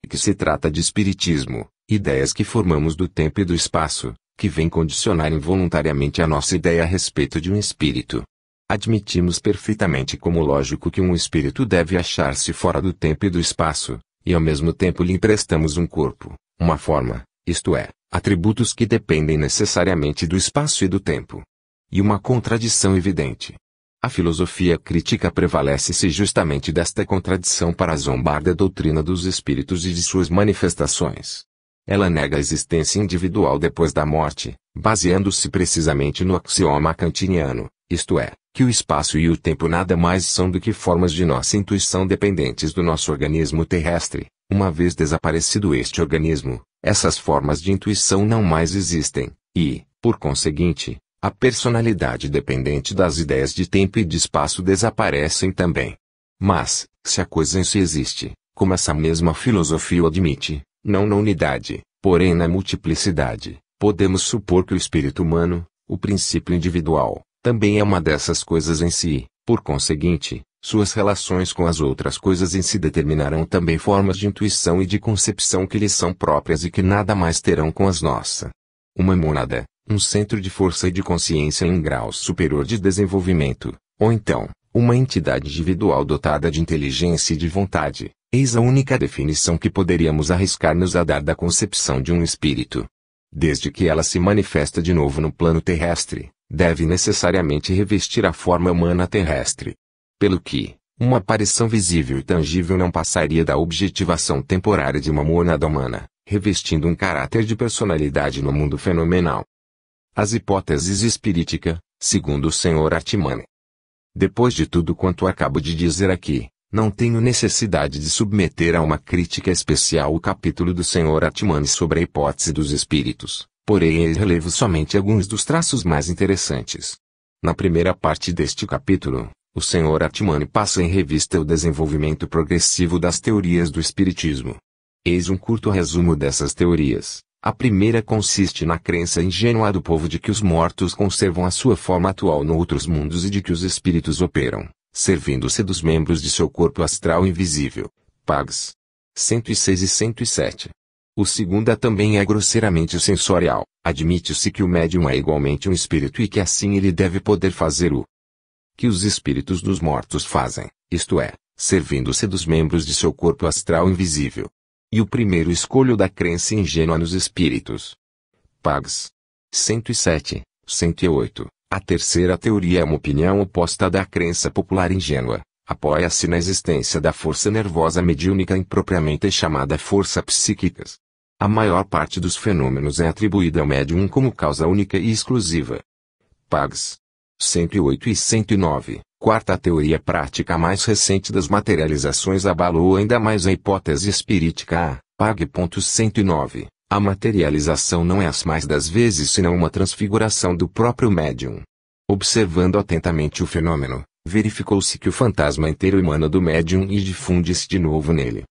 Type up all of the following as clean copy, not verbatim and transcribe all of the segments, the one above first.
que se trata de espiritismo, ideias que formamos do tempo e do espaço, que vêm condicionar involuntariamente a nossa ideia a respeito de um espírito. Admitimos perfeitamente como lógico que um espírito deve achar-se fora do tempo e do espaço, e ao mesmo tempo lhe emprestamos um corpo, uma forma, isto é, atributos que dependem necessariamente do espaço e do tempo. E uma contradição evidente. A filosofia crítica prevalece-se justamente desta contradição para zombar da doutrina dos espíritos e de suas manifestações. Ela nega a existência individual depois da morte, baseando-se precisamente no axioma kantiniano, isto é, que o espaço e o tempo nada mais são do que formas de nossa intuição dependentes do nosso organismo terrestre. Uma vez desaparecido este organismo, essas formas de intuição não mais existem, e, por conseguinte, a personalidade dependente das ideias de tempo e de espaço desaparecem também. Mas, se a coisa em si existe, como essa mesma filosofia o admite, não na unidade, porém na multiplicidade, podemos supor que o espírito humano, o princípio individual, também é uma dessas coisas em si. Por conseguinte, suas relações com as outras coisas em si determinarão também formas de intuição e de concepção que lhes são próprias e que nada mais terão com as nossas. Uma mônada, um centro de força e de consciência em grau superior de desenvolvimento, ou então, uma entidade individual dotada de inteligência e de vontade, eis a única definição que poderíamos arriscar-nos a dar da concepção de um espírito. Desde que ela se manifesta de novo no plano terrestre, deve necessariamente revestir a forma humana terrestre. Pelo que, uma aparição visível e tangível não passaria da objetivação temporária de uma mônada humana, revestindo um caráter de personalidade no mundo fenomenal. As hipóteses espíritica, segundo o Sr. Atman. Depois de tudo quanto acabo de dizer aqui, não tenho necessidade de submeter a uma crítica especial o capítulo do Sr. Atman sobre a hipótese dos espíritos, porém relevo somente alguns dos traços mais interessantes. Na primeira parte deste capítulo, o Sr. Atman passa em revista o desenvolvimento progressivo das teorias do espiritismo. Eis um curto resumo dessas teorias. A primeira consiste na crença ingênua do povo de que os mortos conservam a sua forma atual no outros mundos e de que os espíritos operam, servindo-se dos membros de seu corpo astral invisível. Pags 106 e 107. O segunda também é grosseiramente sensorial. Admite-se que o médium é igualmente um espírito e que assim ele deve poder fazer o que os espíritos dos mortos fazem, isto é, servindo-se dos membros de seu corpo astral invisível. E o primeiro escolho da crença ingênua nos espíritos. Pags 107, 108. A terceira teoria é uma opinião oposta da crença popular ingênua. Apoia-se na existência da força nervosa mediúnica impropriamente chamada força psíquica. A maior parte dos fenômenos é atribuída ao médium como causa única e exclusiva. Pags 108 e 109. Quarta teoria prática mais recente das materializações abalou ainda mais a hipótese espirítica. Pag. 109. A materialização não é as mais das vezes senão uma transfiguração do próprio médium. Observando atentamente o fenômeno, verificou-se que o fantasma inteiro emana do médium e difunde-se de novo nele.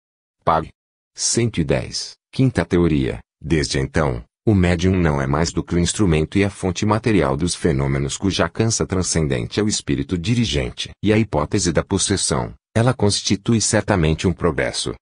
Pag. 110. Quinta teoria. Desde então, o médium não é mais do que o instrumento e a fonte material dos fenômenos cuja cansa transcendente é o espírito dirigente. E a hipótese da possessão, ela constitui certamente um progresso.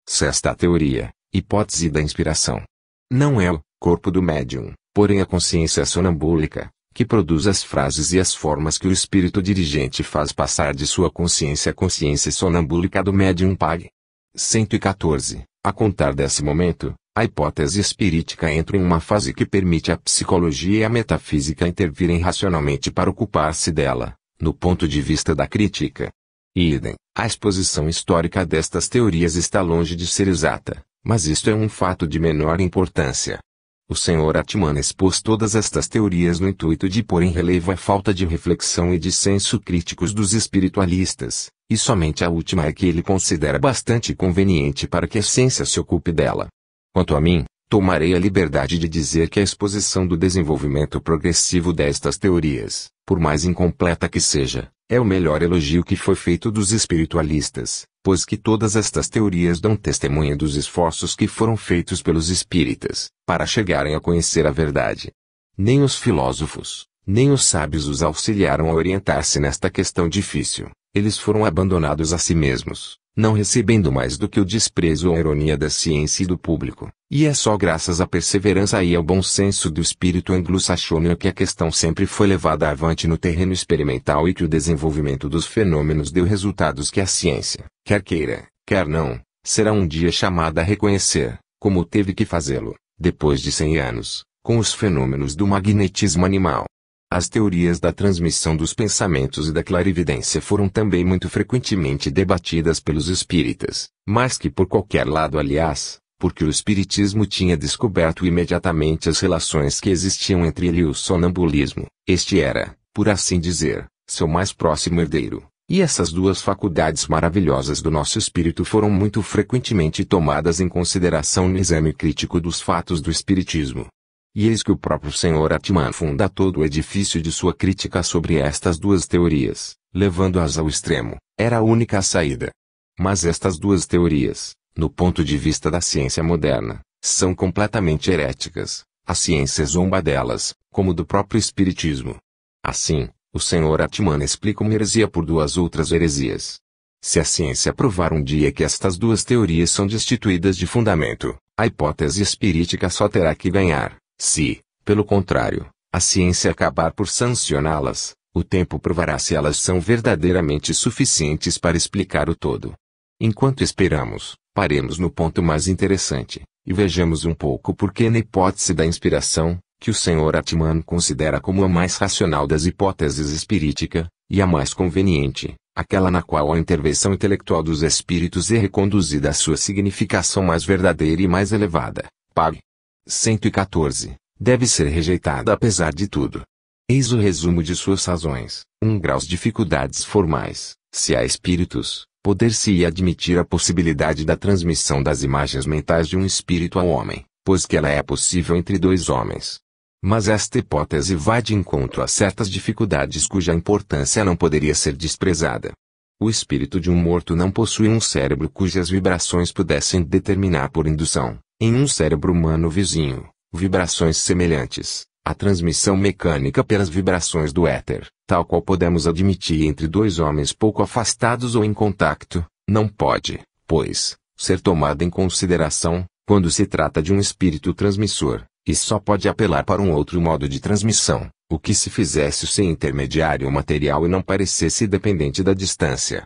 Sexta teoria, hipótese da inspiração. Não é o corpo do médium, porém a consciência sonambúlica, que produz as frases e as formas que o espírito dirigente faz passar de sua consciência à consciência sonambúlica do médium. Pag. 114. A contar desse momento, a hipótese espirítica entra em uma fase que permite à psicologia e à metafísica intervirem racionalmente para ocupar-se dela, no ponto de vista da crítica. Idem, a exposição histórica destas teorias está longe de ser exata, mas isto é um fato de menor importância. O Sr. Atman expôs todas estas teorias no intuito de pôr em relevo a falta de reflexão e de senso críticos dos espiritualistas, e somente a última é que ele considera bastante conveniente para que a ciência se ocupe dela. Quanto a mim, tomarei a liberdade de dizer que a exposição do desenvolvimento progressivo destas teorias, por mais incompleta que seja, é o melhor elogio que foi feito dos espiritualistas, pois que todas estas teorias dão testemunha dos esforços que foram feitos pelos espíritas, para chegarem a conhecer a verdade. Nem os filósofos, nem os sábios os auxiliaram a orientar-se nesta questão difícil, eles foram abandonados a si mesmos, não recebendo mais do que o desprezo ou a ironia da ciência e do público. E é só graças à perseverança e ao bom senso do espírito anglo-saxônico que a questão sempre foi levada avante no terreno experimental e que o desenvolvimento dos fenômenos deu resultados que a ciência, quer queira, quer não, será um dia chamada a reconhecer, como teve que fazê-lo, depois de 100 anos, com os fenômenos do magnetismo animal. As teorias da transmissão dos pensamentos e da clarividência foram também muito frequentemente debatidas pelos espíritas, mais que por qualquer lado aliás, porque o espiritismo tinha descoberto imediatamente as relações que existiam entre ele e o sonambulismo. Este era, por assim dizer, seu mais próximo herdeiro, e essas duas faculdades maravilhosas do nosso espírito foram muito frequentemente tomadas em consideração no exame crítico dos fatos do espiritismo. E eis que o próprio Sr. Atman funda todo o edifício de sua crítica sobre estas duas teorias, levando-as ao extremo. Era a única saída. Mas estas duas teorias, no ponto de vista da ciência moderna, são completamente heréticas. A ciência zomba delas, como do próprio espiritismo. Assim, o Sr. Atman explica uma heresia por duas outras heresias. Se a ciência provar um dia que estas duas teorias são destituídas de fundamento, a hipótese espirítica só terá que ganhar. Se, pelo contrário, a ciência acabar por sancioná-las, o tempo provará se elas são verdadeiramente suficientes para explicar o todo. Enquanto esperamos, paremos no ponto mais interessante, e vejamos um pouco por que na hipótese da inspiração, que o Sr. Atman considera como a mais racional das hipóteses espirítica, e a mais conveniente, aquela na qual a intervenção intelectual dos espíritos é reconduzida à sua significação mais verdadeira e mais elevada, pág. 114, deve ser rejeitada apesar de tudo. Eis o resumo de suas razões. 1. Graus dificuldades formais. Se há espíritos, poder-se-ia admitir a possibilidade da transmissão das imagens mentais de um espírito ao homem, pois que ela é possível entre dois homens. Mas esta hipótese vai de encontro a certas dificuldades cuja importância não poderia ser desprezada. O espírito de um morto não possui um cérebro cujas vibrações pudessem determinar por indução, em um cérebro humano vizinho, vibrações semelhantes, à transmissão mecânica pelas vibrações do éter, tal qual podemos admitir entre dois homens pouco afastados ou em contacto, não pode, pois, ser tomada em consideração, quando se trata de um espírito transmissor, e só pode apelar para um outro modo de transmissão, o que se fizesse sem intermediário material e não parecesse dependente da distância.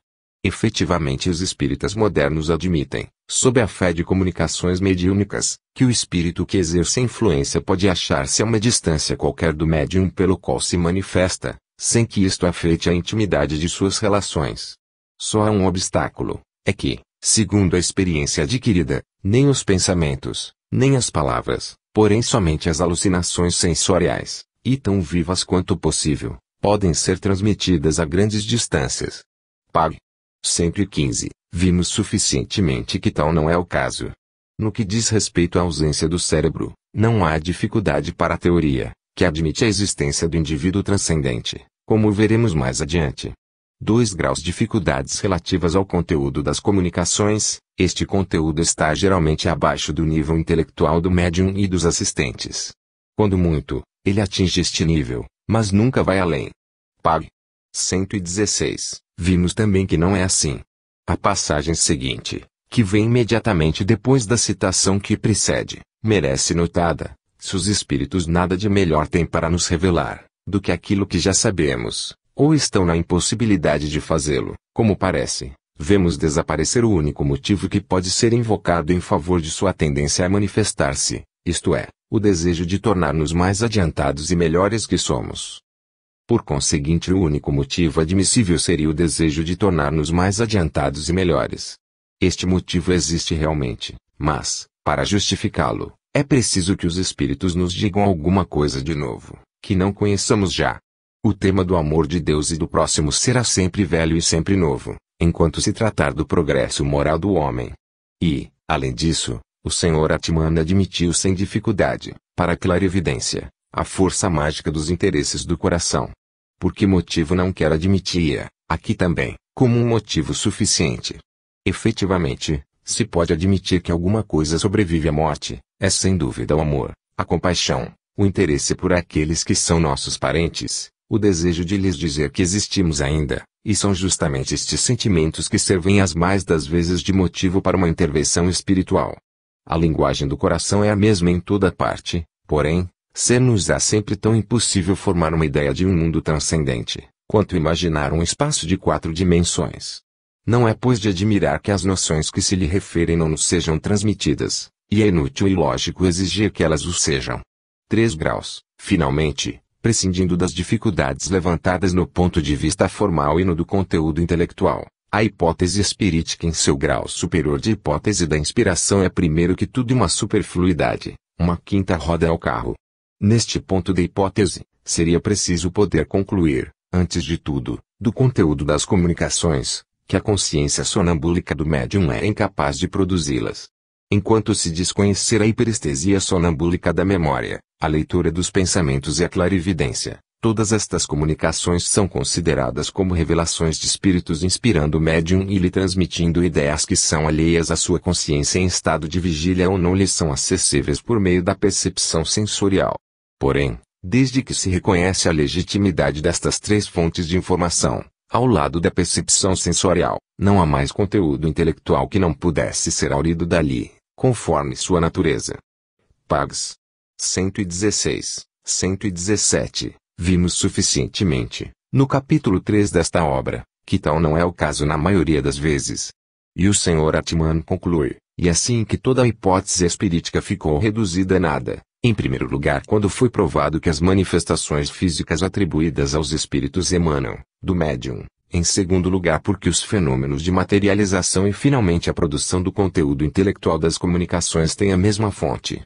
Efetivamente os espíritas modernos admitem, sob a fé de comunicações mediúnicas, que o espírito que exerce influência pode achar-se a uma distância qualquer do médium pelo qual se manifesta, sem que isto afete a intimidade de suas relações. Só há um obstáculo, é que, segundo a experiência adquirida, nem os pensamentos, nem as palavras, porém somente as alucinações sensoriais, e tão vivas quanto possível, podem ser transmitidas a grandes distâncias. Pág. 115. Vimos suficientemente que tal não é o caso. No que diz respeito à ausência do cérebro, não há dificuldade para a teoria, que admite a existência do indivíduo transcendente, como veremos mais adiante. 2 graus dificuldades relativas ao conteúdo das comunicações. Este conteúdo está geralmente abaixo do nível intelectual do médium e dos assistentes. Quando muito, ele atinge este nível, mas nunca vai além. Pág. 116. Vimos também que não é assim. A passagem seguinte, que vem imediatamente depois da citação que precede, merece notada. Se os espíritos nada de melhor têm para nos revelar, do que aquilo que já sabemos, ou estão na impossibilidade de fazê-lo, como parece, vemos desaparecer o único motivo que pode ser invocado em favor de sua tendência a manifestar-se, isto é, o desejo de tornar-nos mais adiantados e melhores que somos. Por conseguinte, o único motivo admissível seria o desejo de tornar-nos mais adiantados e melhores. Este motivo existe realmente, mas, para justificá-lo, é preciso que os espíritos nos digam alguma coisa de novo, que não conheçamos já. O tema do amor de Deus e do próximo será sempre velho e sempre novo, enquanto se tratar do progresso moral do homem. E, além disso, o Sr. Atman admitiu sem dificuldade, para a clarividência, a força mágica dos interesses do coração. Por que motivo não quer admitir-a, aqui também, como um motivo suficiente? Efetivamente, se pode admitir que alguma coisa sobrevive à morte, é sem dúvida o amor, a compaixão, o interesse por aqueles que são nossos parentes, o desejo de lhes dizer que existimos ainda, E são justamente estes sentimentos que servem as mais das vezes de motivo para uma intervenção espiritual. A linguagem do coração é a mesma em toda parte, porém, ser-nos-á sempre tão impossível formar uma ideia de um mundo transcendente, quanto imaginar um espaço de 4 dimensões. Não é pois de admirar que as noções que se lhe referem não nos sejam transmitidas, e é inútil e ilógico exigir que elas o sejam. 3 graus, finalmente, prescindindo das dificuldades levantadas no ponto de vista formal e no do conteúdo intelectual, a hipótese espirítica em seu grau superior de hipótese da inspiração é primeiro que tudo uma superfluidade, uma quinta roda ao carro. Neste ponto da hipótese, seria preciso poder concluir, antes de tudo, do conteúdo das comunicações, que a consciência sonambúlica do médium é incapaz de produzi-las. Enquanto se desconhecer a hiperestesia sonambúlica da memória, a leitura dos pensamentos e a clarividência, todas estas comunicações são consideradas como revelações de espíritos inspirando o médium e lhe transmitindo ideias que são alheias à sua consciência em estado de vigília ou não lhe são acessíveis por meio da percepção sensorial. Porém, desde que se reconhece a legitimidade destas 3 fontes de informação, ao lado da percepção sensorial, não há mais conteúdo intelectual que não pudesse ser aurido dali, conforme sua natureza. Pags. 116, 117. Vimos suficientemente, no capítulo 3 desta obra, que tal não é o caso na maioria das vezes. E o Sr. Atman conclui, e assim que toda a hipótese espirítica ficou reduzida a nada, em primeiro lugar quando foi provado que as manifestações físicas atribuídas aos espíritos emanam, do médium, em segundo lugar porque os fenômenos de materialização e finalmente a produção do conteúdo intelectual das comunicações têm a mesma fonte.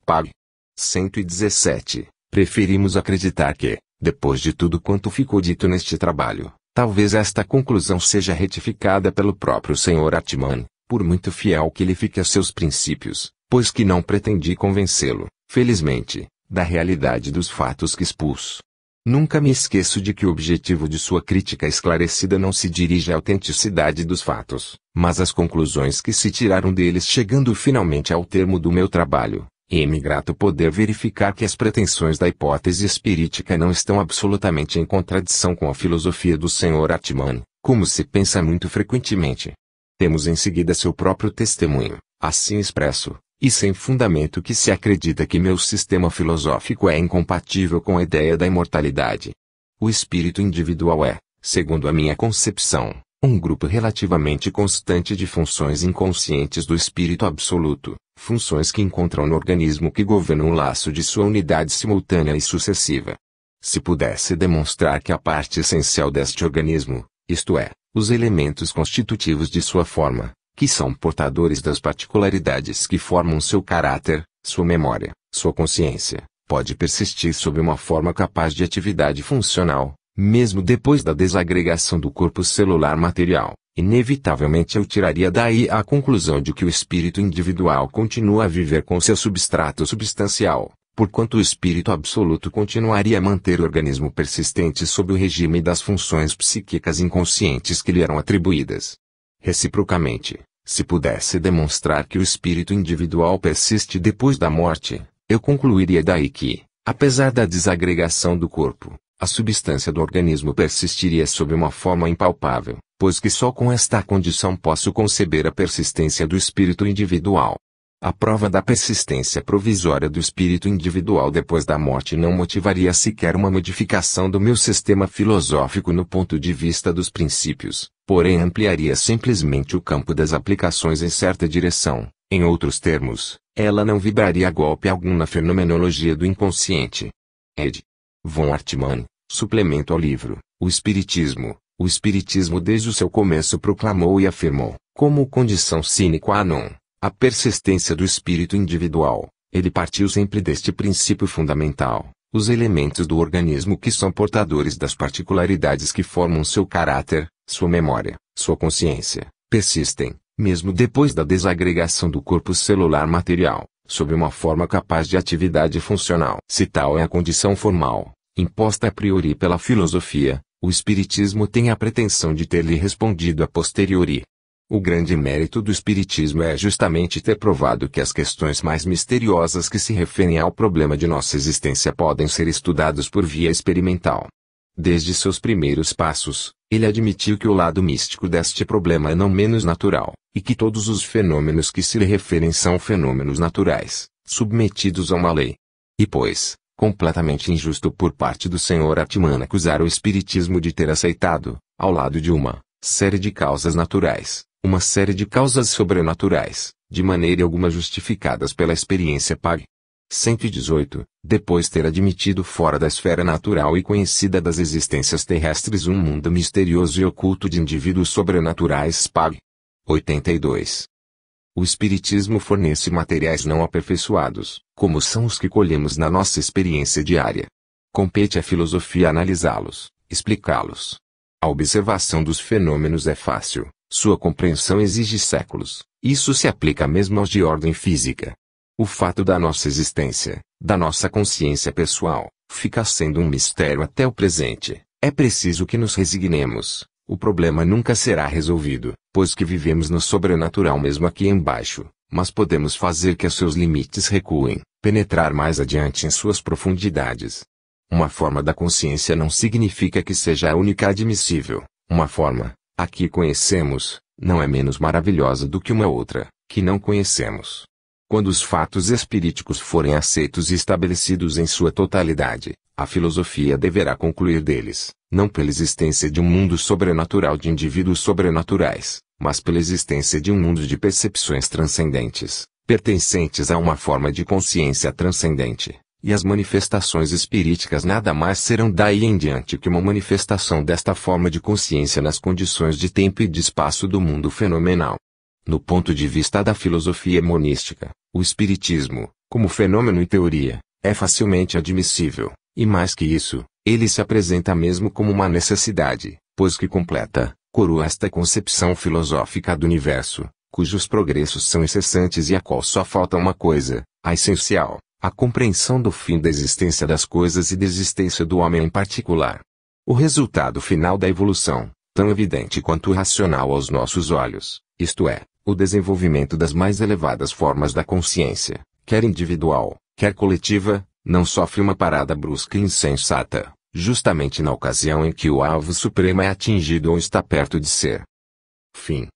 Pag. 117. Preferimos acreditar que, depois de tudo quanto ficou dito neste trabalho, talvez esta conclusão seja retificada pelo próprio Sr. Atman, por muito fiel que ele fique a seus princípios, pois que não pretendi convencê-lo, felizmente, da realidade dos fatos que expus. Nunca me esqueço de que o objetivo de sua crítica esclarecida não se dirige à autenticidade dos fatos, mas às conclusões que se tiraram deles chegando finalmente ao termo do meu trabalho. E é-me grato poder verificar que as pretensões da hipótese espirítica não estão absolutamente em contradição com a filosofia do Sr. Atman, como se pensa muito frequentemente. Temos em seguida seu próprio testemunho, assim expresso, e sem fundamento que se acredita que meu sistema filosófico é incompatível com a ideia da imortalidade. O espírito individual é, segundo a minha concepção, um grupo relativamente constante de funções inconscientes do espírito absoluto, funções que encontram no organismo que governam o laço de sua unidade simultânea e sucessiva. Se pudesse demonstrar que a parte essencial deste organismo, isto é, os elementos constitutivos de sua forma, que são portadores das particularidades que formam seu caráter, sua memória, sua consciência, pode persistir sob uma forma capaz de atividade funcional, mesmo depois da desagregação do corpo celular material, inevitavelmente eu tiraria daí a conclusão de que o espírito individual continua a viver com seu substrato substancial, porquanto o espírito absoluto continuaria a manter o organismo persistente sob o regime das funções psíquicas inconscientes que lhe eram atribuídas. Reciprocamente, se pudesse demonstrar que o espírito individual persiste depois da morte, eu concluiria daí que, apesar da desagregação do corpo, a substância do organismo persistiria sob uma forma impalpável, pois que só com esta condição posso conceber a persistência do espírito individual. A prova da persistência provisória do espírito individual depois da morte não motivaria sequer uma modificação do meu sistema filosófico no ponto de vista dos princípios, porém ampliaria simplesmente o campo das aplicações em certa direção. Em outros termos, ela não vibraria a golpe algum na fenomenologia do inconsciente. Ed. Von Hartmann, suplemento ao livro, O Espiritismo. O Espiritismo desde o seu começo proclamou e afirmou, como condição sine qua non, a persistência do espírito individual. Ele partiu sempre deste princípio fundamental. Os elementos do organismo que são portadores das particularidades que formam seu caráter, sua memória, sua consciência, persistem, mesmo depois da desagregação do corpo celular material, sob uma forma capaz de atividade funcional. Se tal é a condição formal, imposta a priori pela filosofia, o Espiritismo tem a pretensão de ter-lhe respondido a posteriori. O grande mérito do Espiritismo é justamente ter provado que as questões mais misteriosas que se referem ao problema de nossa existência podem ser estudados por via experimental. Desde seus primeiros passos, Ele admitiu que o lado místico deste problema é não menos natural, e que todos os fenômenos que se lhe referem são fenômenos naturais, submetidos a uma lei. E pois, completamente injusto por parte do Sr. Atman acusar o Espiritismo de ter aceitado, ao lado de uma série de causas naturais, uma série de causas sobrenaturais, de maneira alguma justificadas pela experiência PAG. 118. Depois ter admitido fora da esfera natural e conhecida das existências terrestres um mundo misterioso e oculto de indivíduos sobrenaturais PAG. 82. O Espiritismo fornece materiais não aperfeiçoados, como são os que colhemos na nossa experiência diária. Compete à filosofia analisá-los, explicá-los. A observação dos fenômenos é fácil, sua compreensão exige séculos, isso se aplica mesmo aos de ordem física. O fato da nossa existência, da nossa consciência pessoal, fica sendo um mistério até o presente. É preciso que nos resignemos. O problema nunca será resolvido, pois que vivemos no sobrenatural mesmo aqui embaixo, mas podemos fazer que os seus limites recuem, penetrar mais adiante em suas profundidades. Uma forma da consciência não significa que seja a única admissível. Uma forma, a que conhecemos, não é menos maravilhosa do que uma outra, que não conhecemos. Quando os fatos espiríticos forem aceitos e estabelecidos em sua totalidade, a filosofia deverá concluir deles, não pela existência de um mundo sobrenatural de indivíduos sobrenaturais, mas pela existência de um mundo de percepções transcendentes, pertencentes a uma forma de consciência transcendente, e as manifestações espiríticas nada mais serão daí em diante que uma manifestação desta forma de consciência nas condições de tempo e de espaço do mundo fenomenal. No ponto de vista da filosofia monística, o espiritismo, como fenômeno e teoria, é facilmente admissível, e mais que isso, ele se apresenta mesmo como uma necessidade, pois que completa, coroa esta concepção filosófica do universo, cujos progressos são incessantes e a qual só falta uma coisa, a essencial, a compreensão do fim da existência das coisas e da existência do homem em particular. O resultado final da evolução, tão evidente quanto racional aos nossos olhos, isto é, o desenvolvimento das mais elevadas formas da consciência, quer individual, quer coletiva, não sofre uma parada brusca e insensata, justamente na ocasião em que o alvo supremo é atingido ou está perto de ser. Fim.